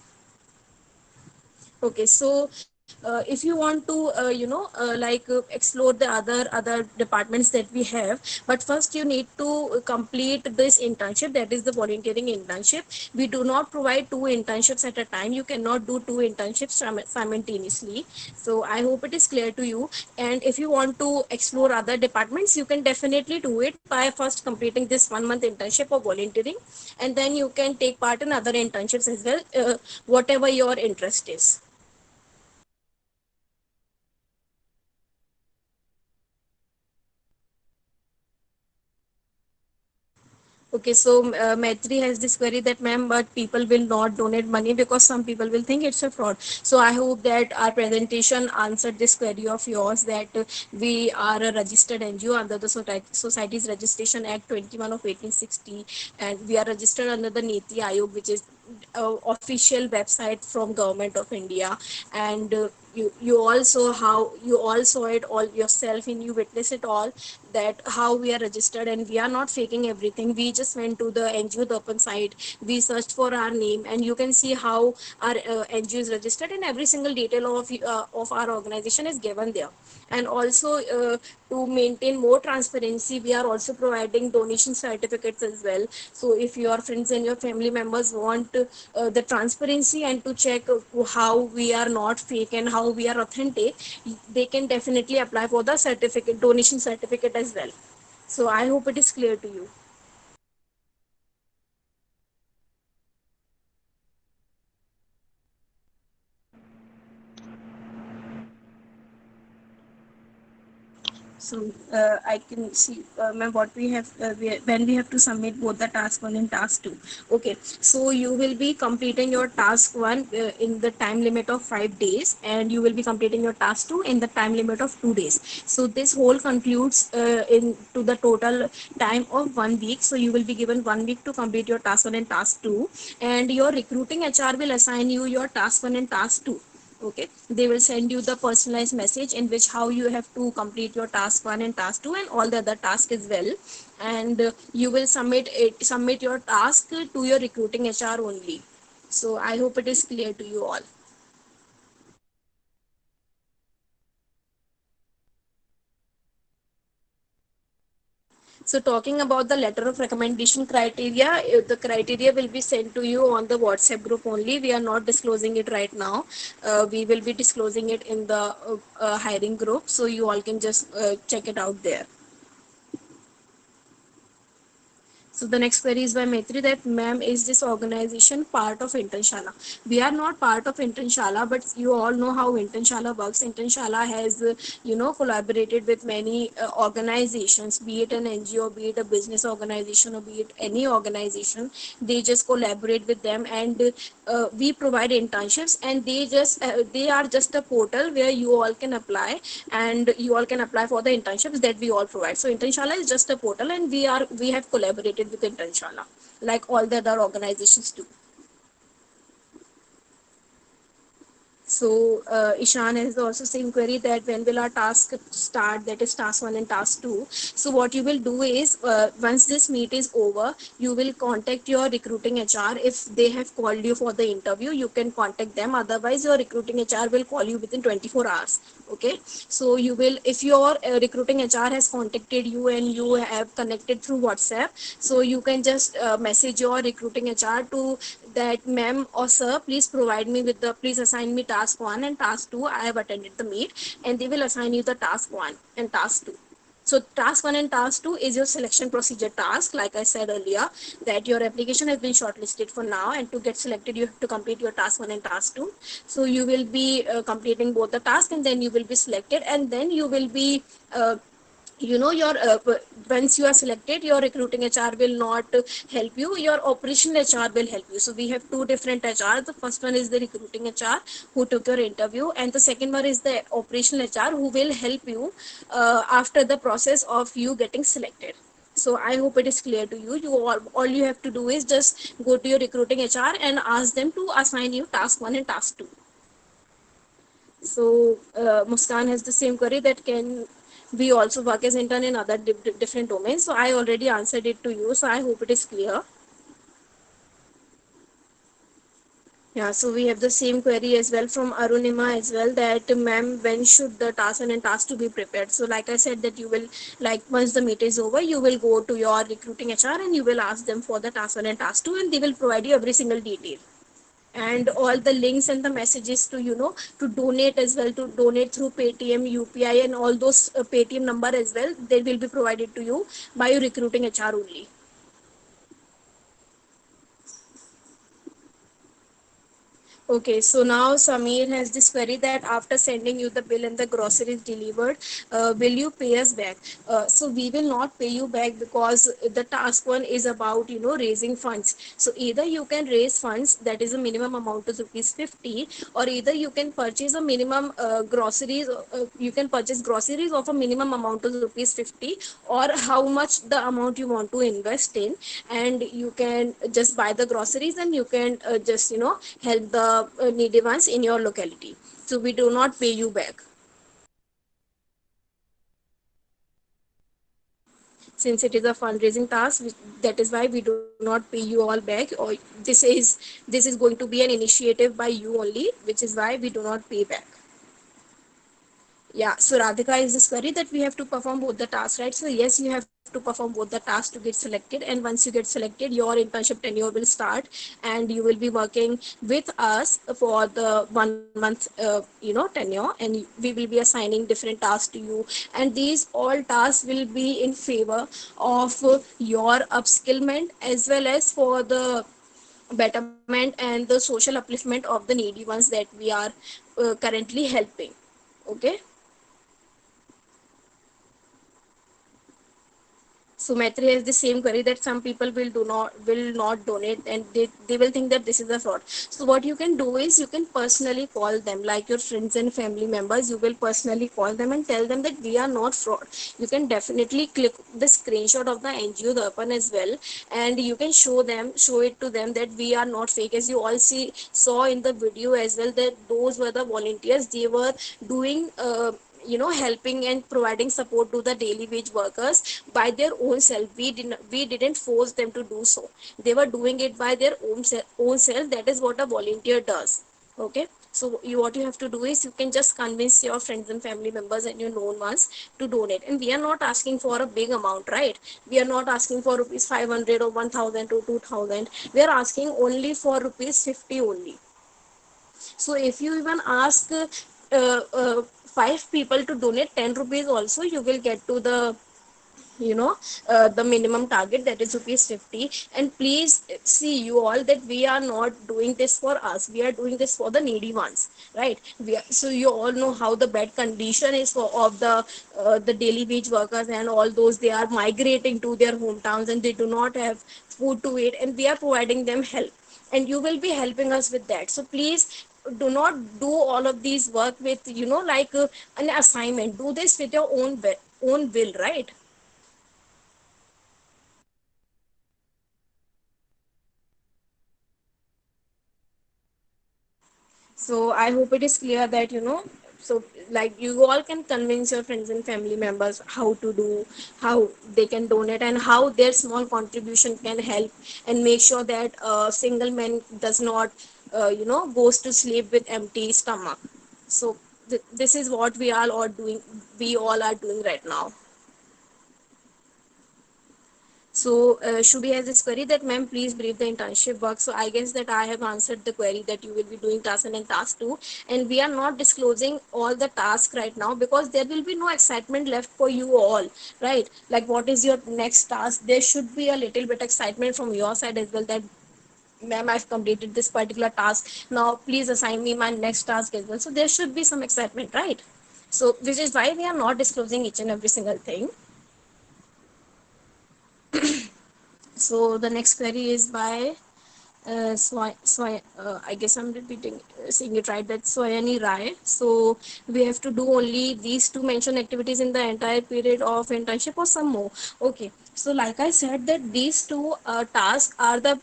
Okay, so if you want to explore the other departments that we have, but first you need to complete this internship, that is the volunteering internship. We do not provide 2 internships at a time. You cannot do 2 internships simultaneously. So I hope it is clear to you. And if you want to explore other departments, you can definitely do it by first completing this 1 month internship or volunteering, and then you can take part in other internships as well, whatever your interest is. Okay, so Maitri has this query that, ma'am, but people will not donate money because some people will think it's a fraud. So I hope that our presentation answered this query of yours, that we are a registered NGO under the Societies Registration Act 21 of 1860, and we are registered under the Niti Aayog, which is official website from Government of India. And you also how you all saw it all yourself, and you witness it all, that how we are registered, and we are not faking everything. We just went to the NGO Darpan site, we searched for our name, and you can see how our NGO is registered, and every single detail of our organization is given there. And also to maintain more transparency, we are also providing donation certificates as well. So if your friends and your family members want the transparency and to check how we are not fake and how we are authentic, they can definitely apply for the certificate, donation certificate as well. So I hope it is clear to you. So I can see, ma'am, what we have when we have to submit both the task 1 and task 2. Okay, so you will be completing your task 1 in the time limit of 5 days, and you will be completing your task 2 in the time limit of 2 days. So this whole concludes in to the total time of 1 week. So you will be given 1 week to complete your task 1 and task 2, and your recruiting HR will assign you your task 1 and task 2. Okay, they will send you the personalized message in which how you have to complete your task 1 and task 2 and all the other tasks as well. And you will submit your task to your recruiting HR only. So I hope it is clear to you all. So talking about the letter of recommendation criteria, the criteria will be sent to you on the WhatsApp group only. We are not disclosing it right now. We will be disclosing it in the hiring group. So you all can just check it out there. So the next query is by Maitri that, ma'am, is this organization part of Internshala? We are not part of Internshala, but you all know how Internshala works. Internshala has, collaborated with many organizations, be it an NGO, be it a business organization, or be it any organization. They just collaborate with them, and we provide internships, and they are just a portal where you all can apply, and you all can apply for the internships that we all provide. So Internshala is just a portal, and we have collaborated with Internshala like all the other organizations do. So Ishan has also same query that when will our task start, that is task 1 and task 2. So what you will do is once this meet is over, you will contact your recruiting HR. If they have called you for the interview, you can contact them. Otherwise your recruiting HR will call you within 24 hours. Okay, so you will, if your recruiting HR has contacted you and you have connected through WhatsApp, so you can just message your recruiting HR to that, ma'am or sir, please provide me with the, please assign me task 1 and task 2. I have attended the meet, and they will assign you the task 1 and task 2. So task 1 and task 2 is your selection procedure task. Like I said earlier, that your application has been shortlisted for now, and to get selected, you have to complete your task 1 and task 2. So you will be completing both the tasks, and then you will be selected, and then you will be your once you are selected, your recruiting HR will not help you, your operational HR will help you. So we have two different HR. The first one is the recruiting HR who took your interview, and the second one is the operational HR who will help you after the process of you getting selected. So I hope it is clear to you. All you have to do is just go to your recruiting HR and ask them to assign you task 1 and task 2. So Muskan has the same query that can we also work as intern in other different domains. So I already answered it to you. So I hope it is clear. Yeah, so we have the same query as well from Arunima as well, that ma'am, when should the task and task to be prepared? So like I said that you will, like once the meet is over, you will go to your recruiting HR and you will ask them for the task 1 and task 2, and they will provide you every single detail. And all the links and the messages to to donate as well, to donate through Paytm, UPI, and all those Paytm number as well, they will be provided to you by your recruiting HR only. Okay, so now Samir has this query that after sending you the bill and the groceries delivered, will you pay us back? So we will not pay you back because the task 1 is about raising funds. So either you can raise funds, that is a minimum amount of rupees 50, or either you can purchase a minimum groceries. You can purchase groceries of a minimum amount of rupees 50, or how much the amount you want to invest in, and you can just buy the groceries and you can just help the needy ones in your locality. So we do not pay you back, since it is a fundraising task. That is why we do not pay you all back, or this is this is going to be an initiative by you only, which is why we do not pay back. Yeah, so Radhika is this query that we have to perform both the tasks, right? So yes, you have to perform both the tasks to get selected, and once you get selected, your internship tenure will start, and you will be working with us for the 1 month tenure, and we will be assigning different tasks to you, and these all tasks will be in favor of your upskillment as well as for the betterment and the social upliftment of the needy ones that we are currently helping. Okay. So Maitri has the same query that some people will not donate, and they will think that this is a fraud. So what you can do is you can personally call them, like your friends and family members. You will personally call them and tell them that we are not fraud. You can definitely click the screenshot of the NGO Darpan as well, and you can show it to them that we are not fake. As you all saw in the video as well, that those were the volunteers. They were doing helping and providing support to the daily wage workers by their own self. We didn't force them to do so. They were doing it by their own self. That is what a volunteer does. Okay. So what you have to do is you can just convince your friends and family members and your known ones to donate. And we are not asking for a big amount, right? We are not asking for rupees 500 or 1000 or 2000. We are asking only for rupees 50 only. So if you even ask 5 people to donate 10 rupees also, you will get to the the minimum target, that is rupees 50. And please see, you all, that we are not doing this for us, we are doing this for the needy ones, right? So you all know how the bad condition is of the daily wage workers and all those. They are migrating to their hometowns and they do not have food to eat, and we are providing them help, and you will be helping us with that. So please do not do all of these work with like an assignment. Do this with your own will, right? So I hope it is clear that so like you all can convince your friends and family members how they can donate and how their small contribution can help, and make sure that a single man does not goes to sleep with empty stomach. So this is what we all are doing right now. So Shubhi has this query that, ma'am, please brief the internship work. So I guess that I have answered the query that you will be doing task 1 and task 2, and we are not disclosing all the tasks right now because there will be no excitement left for you all, right? Like, what is your next task? There should be a little bit excitement from your side as well, that ma'am, I've completed this particular task. Now please assign me my next task as well. So there should be some excitement, right? So which is why we are not disclosing each and every single thing. So the next query is by I guess I'm repeating, saying it right. That's Swayani Rai. So we have to do only these two mentioned activities in the entire period of internship or some more. Okay. So like I said that these two tasks are the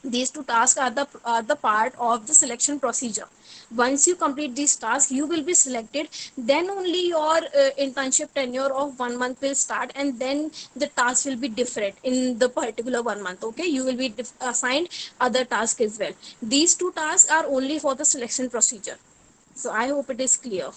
these two tasks are the part of the selection procedure. Once you complete these tasks, you will be selected. Then only your internship tenure of 1 month will start, and then the task will be different in the particular 1 month. Okay, you will be assigned other tasks as well. These two tasks are only for the selection procedure. So I hope it is clear.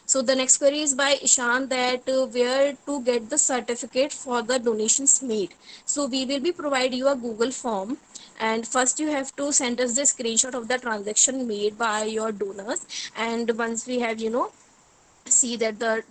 So the next query is by Ishan, that where to get the certificate for the donations made. So we will be provide you a Google form, and first you have to send us the screenshot of the transaction made by your donors. And once we have, see that the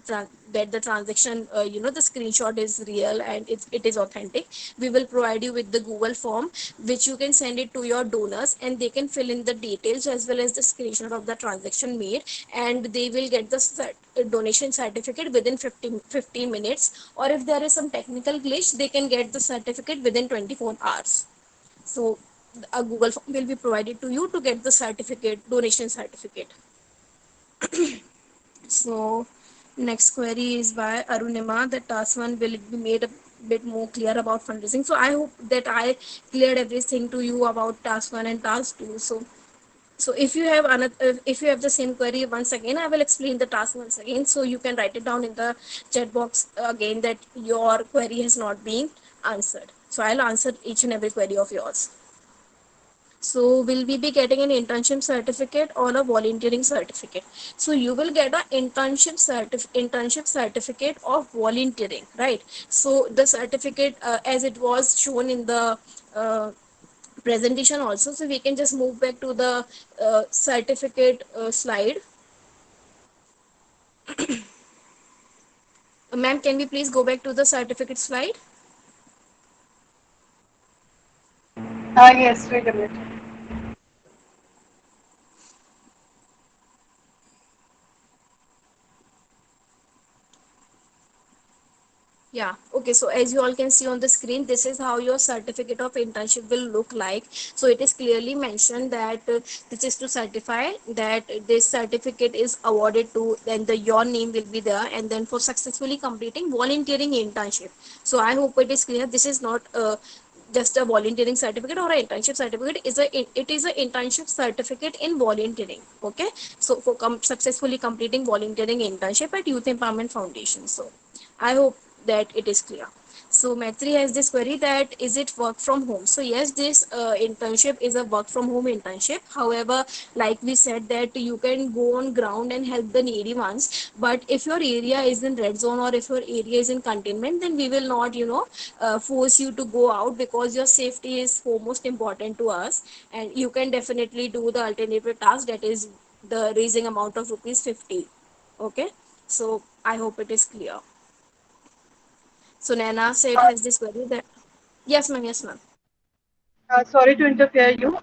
transaction, the screenshot is real and it is authentic, we will provide you with the Google form, which you can send it to your donors, and they can fill in the details as well as the screenshot of the transaction made, and they will get the donation certificate within 15 minutes, or if there is some technical glitch, they can get the certificate within 24 hours. So a Google form will be provided to you to get the certificate, donation certificate. So next query is by Arunima. The task one will be made a bit more clear about fundraising. So I hope that I cleared everything to you about task one and task two. So if you have another, if you have the same query once again, I will explain the task once again. So you can write it down in the chat box again that your query has not been answered. So I'll answer each and every query of yours. So will we be getting an internship certificate or a volunteering certificate? So you will get an internship certificate of volunteering, right? So the certificate, as it was shown in the presentation also. So we can just move back to the certificate slide. Ma'am, can we please go back to the certificate slide? Yes, wait a minute. Yeah, okay, so as you all can see on the screen, this is how your certificate of internship will look like. So it is clearly mentioned that this is to certify that this certificate is awarded to, then your name will be there, and then for successfully completing volunteering internship. So I hope it is clear. This is not just a volunteering certificate or an internship certificate. It is a internship certificate in volunteering. Okay, so for successfully completing volunteering internship at Youth Empowerment Foundation. So I hope that it is clear. So Maitri has this query that is it work from home? So yes, this internship is a work from home internship. However, like we said that you can go on ground and help the needy ones. But if your area is in red zone or if your area is in containment, then we will not, force you to go out, because your safety is foremost important to us. And you can definitely do the alternative task, that is the raising amount of rupees 50. Okay. So I hope it is clear. So Naina said has this query that yes ma'am, yes ma'am. Sorry to interfere you.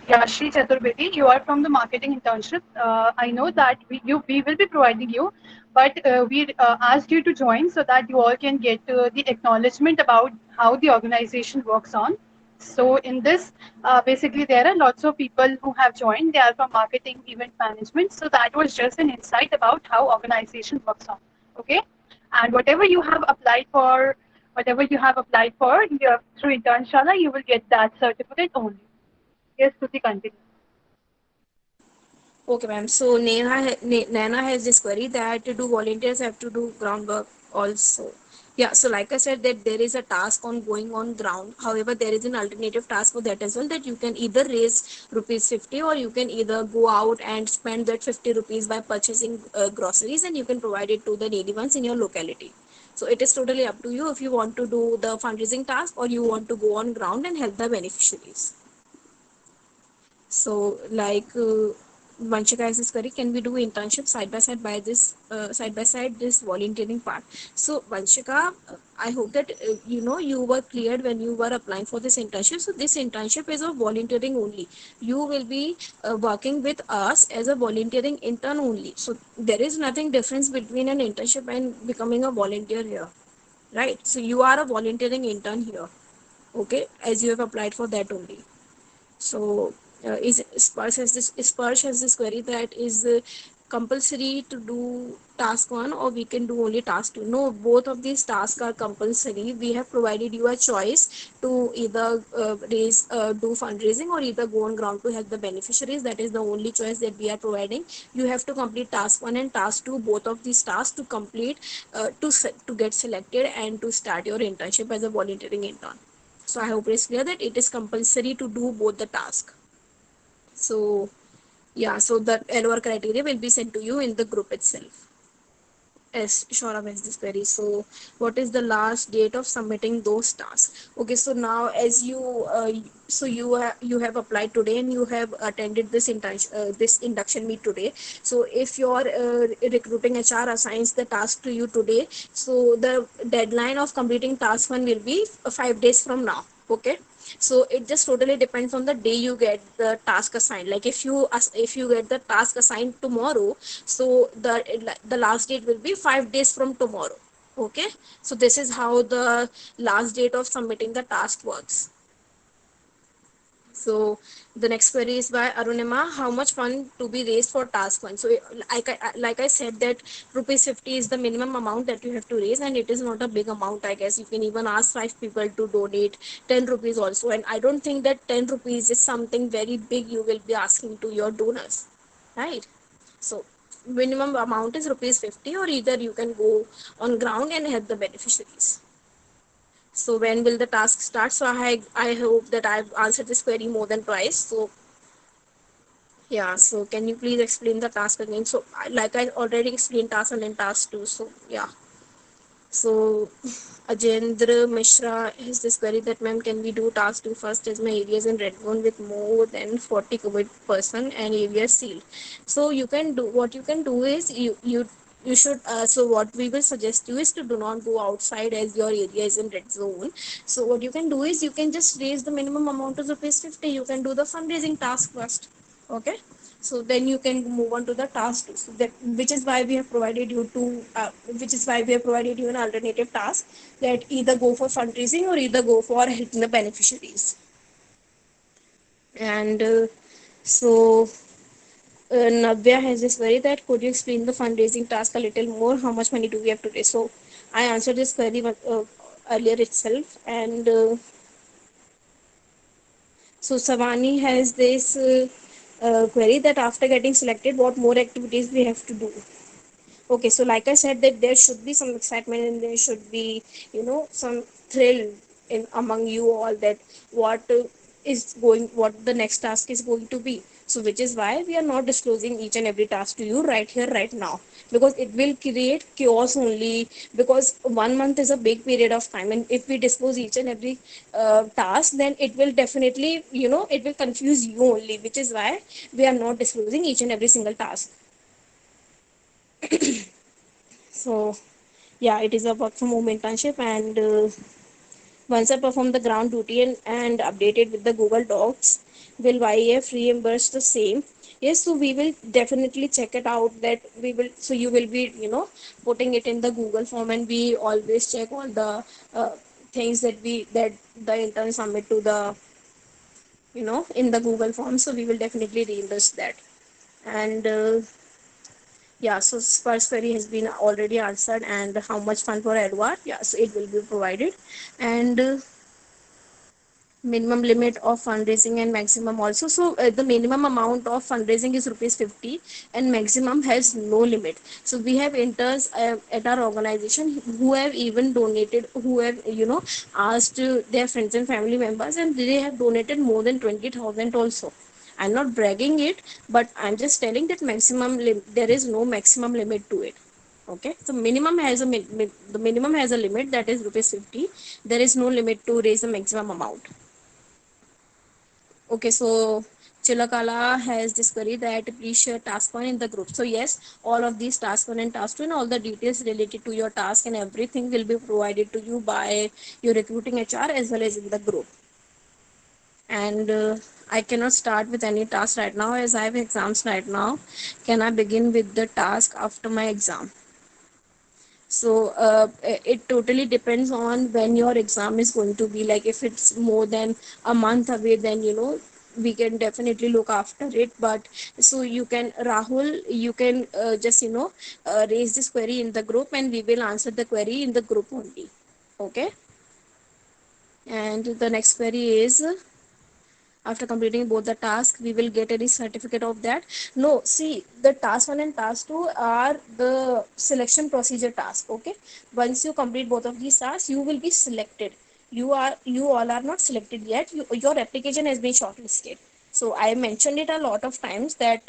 Yashi Chaturvedi, you are from the marketing internship. I know that we will be providing you, but we asked you to join so that you all can get the acknowledgement about how the organization works on. So in this, basically there are lots of people who have joined. They are from marketing, event management. So that was just an insight about how organization works on. Okay, and whatever you have applied for through Internshala, you will get that certificate only. Yes, Tuti, continue. Okay ma'am. So Naina has this query that do volunteers have to do groundwork also? Yeah, so like I said that there is a task on going on ground. However, there is an alternative task for that as well, that you can either raise rupees 50, or you can either go out and spend that 50 rupees by purchasing groceries, and you can provide it to the needy ones in your locality. So it is totally up to you if you want to do the fundraising task or you want to go on ground and help the beneficiaries. So like Vanshika has this query, can we do internship side by side this volunteering part? So Vanshika, I hope that you were cleared when you were applying for this internship. So this internship is of volunteering only. You will be working with us as a volunteering intern only. So there is nothing difference between an internship and becoming a volunteer here, right? So you are a volunteering intern here, okay, as you have applied for that only. So is Sparsh has this query that is compulsory to do task one, or we can do only task two. No, both of these tasks are compulsory. We have provided you a choice to either do fundraising, or either go on ground to help the beneficiaries. That is the only choice that we are providing. You have to complete task one and task two, both of these tasks to complete, to get selected and to start your internship as a volunteering intern. So I hope it's clear that it is compulsory to do both the task. So yeah, so the LOR criteria will be sent to you in the group itself. Yes, Shorab has this query. So, what is the last date of submitting those tasks? Okay, so now as you have applied today and you have attended this induction meet today. So, if your recruiting HR assigns the task to you today, so the deadline of completing task one will be 5 days from now. Okay, so it just totally depends on the day you get the task assigned. Like if you get the task assigned tomorrow, so the last date will be 5 days from tomorrow. Okay, so this is how the last date of submitting the task works. So the next query is by Arunima. How much fund to be raised for task one? So like I said that rupees 50 is the minimum amount that you have to raise, and it is not a big amount. I guess you can even ask 5 people to donate 10 rupees also. And I don't think that 10 rupees is something very big you will be asking to your donors, right? So minimum amount is rupees 50, or either you can go on ground and help the beneficiaries. So when will the task start? So I hope that I've answered this query more than twice. So yeah, so can you please explain the task again? So like I already explained task 1 and task 2. So yeah. So Ajendra Mishra has this query that, ma'am, can we do task 2 first, as my area is in red zone with more than 40 COVID person and area sealed. So you can do, what you can do is you should so what we will suggest you is to do not go outside, as your area is in red zone. So what you can do is you can just raise the minimum amount of rupees 50. You can do the fundraising task first. Okay, so then you can move on to the task two. So that, which is why we have provided you which is why we have provided you an alternative task, that either go for fundraising or either go for helping the beneficiaries. And so Navya has this query that, could you explain the fundraising task a little more? How much money do we have to raise? So I answered this query earlier itself. And so Savani has this query that, after getting selected, what more activities we have to do? Okay, so like I said, that there should be some excitement and there should be, some thrill in among you all, that what what the next task is going to be. So which is why we are not disclosing each and every task to you right here, right now, because it will create chaos only. Because 1 month is a big period of time, and if we disclose each and every task, then it will definitely, it will confuse you only. Which is why we are not disclosing each and every single task. So yeah, it is a work from home internship, and once I perform the ground duty and update it with the Google Docs, will YAF reimburse the same? Yes, so we will definitely check it out. That we will, so you will be, putting it in the Google form, and we always check all the things that the intern submit to the, in the Google form. So we will definitely reimburse that. And yeah, so first query has been already answered. And how much fund for Edward? Yeah, so it will be provided. And minimum limit of fundraising and maximum also. So the minimum amount of fundraising is rupees 50, and maximum has no limit. So we have interns at our organization who have even donated, who have, asked their friends and family members, and they have donated more than 20,000 also. I'm not bragging it, but I'm just telling that there is no maximum limit to it. Okay, so minimum has the minimum has a limit, that is rupees 50. There is no limit to raise the maximum amount. Okay, so Chilakala has this query that, please share task one in the group. So yes, all of these task one and task two, and all the details related to your task and everything will be provided to you by your recruiting HR as well as in the group. And I cannot start with any task right now, as I have exams right now. Can I begin with the task after my exam? So it totally depends on when your exam is going to be. Like if it's more than a month away, then we can definitely look after it. But so you can, Rahul, you can just raise this query in the group, and we will answer the query in the group only. Okay. And the next query is, after completing both the tasks, we will get any certificate of that? No, see, the task 1 and task 2 are the selection procedure task. Okay, once you complete both of these tasks, you will be selected. You all are not selected yet. Your application has been shortlisted. So I mentioned it a lot of times that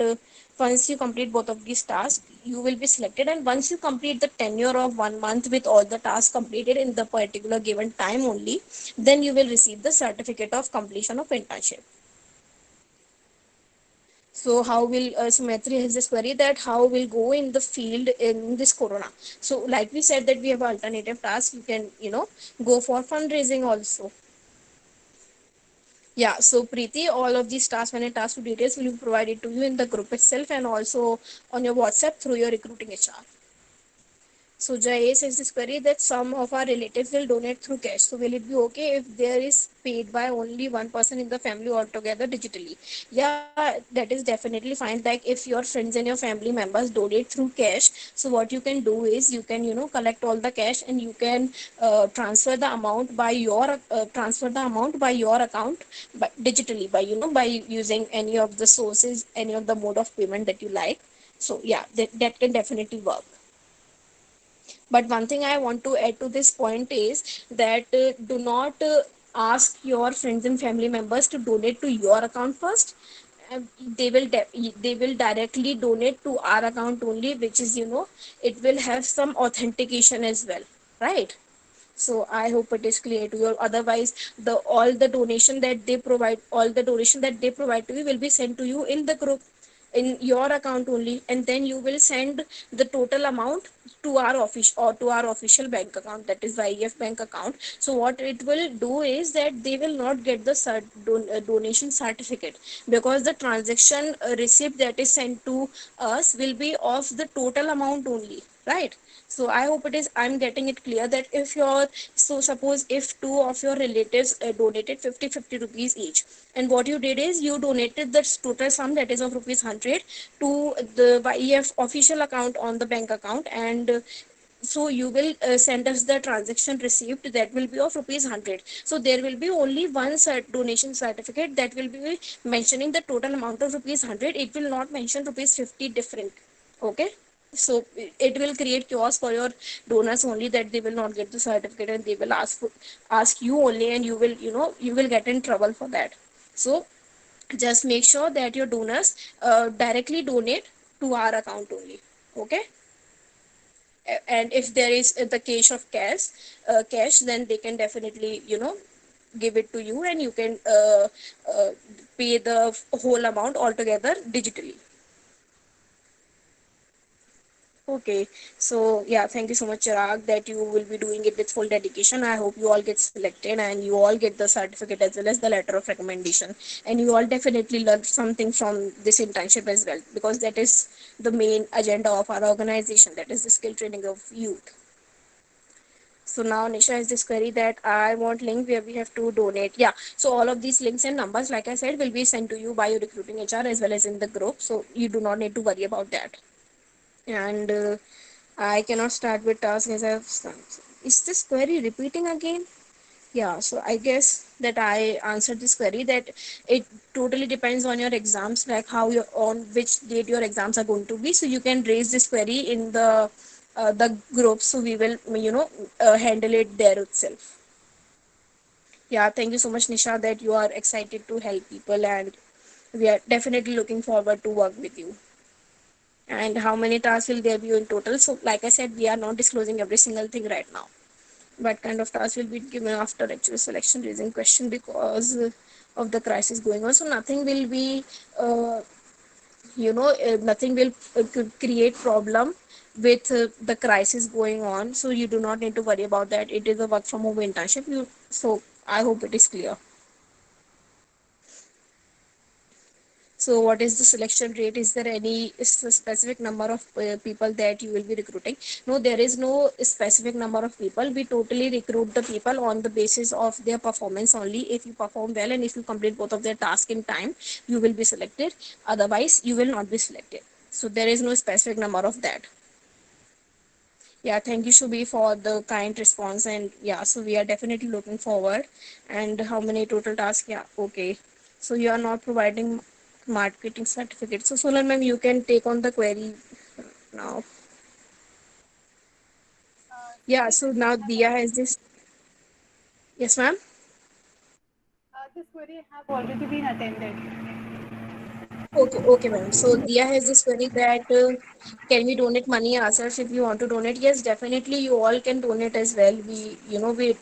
once you complete both of these tasks, you will be selected. And once you complete the tenure of 1 month with all the tasks completed in the particular given time only, then you will receive the certificate of completion of internship. So how will Sumatra has this query that how will go in the field in this corona. So like we said that we have alternative tasks. You can go for fundraising also. Yeah, so Preeti, all of these task 1 and task 2 details will be provided to you in the group itself and also on your WhatsApp through your recruiting HR. So Jay says this query that some of our relatives will donate through cash. So will it be okay if there is paid by only one person in the family altogether digitally? Yeah, that is definitely fine. Like if your friends and your family members donate through cash, so what you can do is you can collect all the cash and you can transfer the amount by your account, but digitally by by using any of the sources, any of the mode of payment that you like. So yeah, that can definitely work. But one thing I want to add to this point is that do not ask your friends and family members to donate to your account first. They will directly donate to our account only, which is it will have some authentication as well, right? So I hope it is clear to you. Otherwise, all the donation that they provide to you will be sent to you in the group in your account only, and then you will send the total amount to our office or to our official bank account, that is YEF bank account. So what it will do is that they will not get the donation certificate, because the transaction receipt that is sent to us will be of the total amount only, right? So I hope I'm getting it clear that if your so suppose if two of your relatives donated 50 rupees each, and what you did is you donated the total sum, that is of rupees 100, to the YEF official account on the bank account, and so you will send us the transaction receipt that will be of rupees 100. So there will be only one donation certificate that will be mentioning the total amount of rupees 100. It will not mention rupees 50 different. Okay, so it will create chaos for your donors only, that they will not get the certificate and they will ask you only, and you will get in trouble for that. So just make sure that your donors directly donate to our account only. Okay. And if there is the case of cash, then they can definitely give it to you, and you can pay the whole amount altogether digitally. Okay, so yeah, thank you so much, Chirag, that you will be doing it with full dedication. I hope you all get selected and you all get the certificate as well as the letter of recommendation. And you all definitely learn something from this internship as well, because that is the main agenda of our organization, that is the skill training of youth. So now Nisha has this query that I want link where we have to donate. Yeah, so all of these links and numbers, like I said, will be sent to you by your recruiting HR as well as in the group. So you do not need to worry about that. And I cannot start with task as I've started. Is this query repeating again? Yeah, so I guess that I answered this query that it totally depends on your exams, like on which date your exams are going to be. So you can raise this query in the group. So we will handle it there itself. Yeah, thank you so much, Nisha, that you are excited to help people, and we are definitely looking forward to work with you. And how many tasks will there be in total? So like I said, we are not disclosing every single thing right now. What kind of task will be given after actual selection raising question, because of the crisis going on. So nothing will be nothing will could create problem with the crisis going on. So you do not need to worry about that. It is a work from home internship. So I hope it is clear. So what is the selection rate? Is there any specific number of people that you will be recruiting? No, there is no specific number of people. We totally recruit the people on the basis of their performance only. If you perform well and if you complete both of their tasks in time, you will be selected. Otherwise, you will not be selected. So there is no specific number of that. Yeah, thank you, Shubhi, for the kind response. And yeah, so we are definitely looking forward. And how many total tasks? Yeah, okay. So you are not providing marketing certificates. So Sonal ma'am, you can take on the query now. Yeah, so now Dia has this. Yes, ma'am. This query have already been attended. Okay, okay, ma'am. So Dia has this query that can we donate money ourselves if you want to donate? Yes, definitely. You all can donate as well. We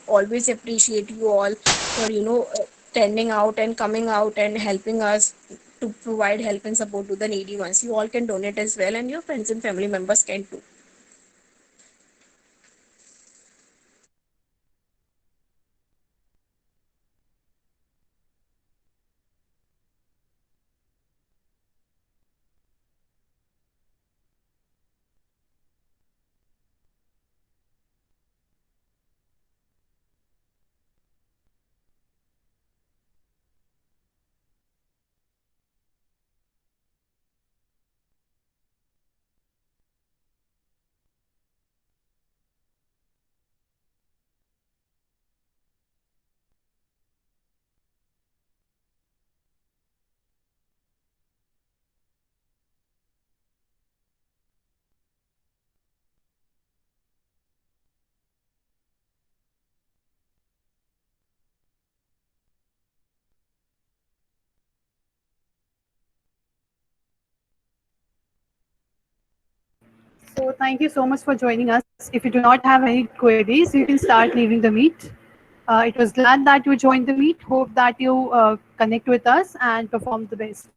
always appreciate you all for standing out and coming out and helping us to provide help and support to the needy ones. You all can donate as well, and your friends and family members can too. So thank you so much for joining us. If you do not have any queries, you can start leaving the meet. It was glad that you joined the meet. Hope that you connect with us and perform the best.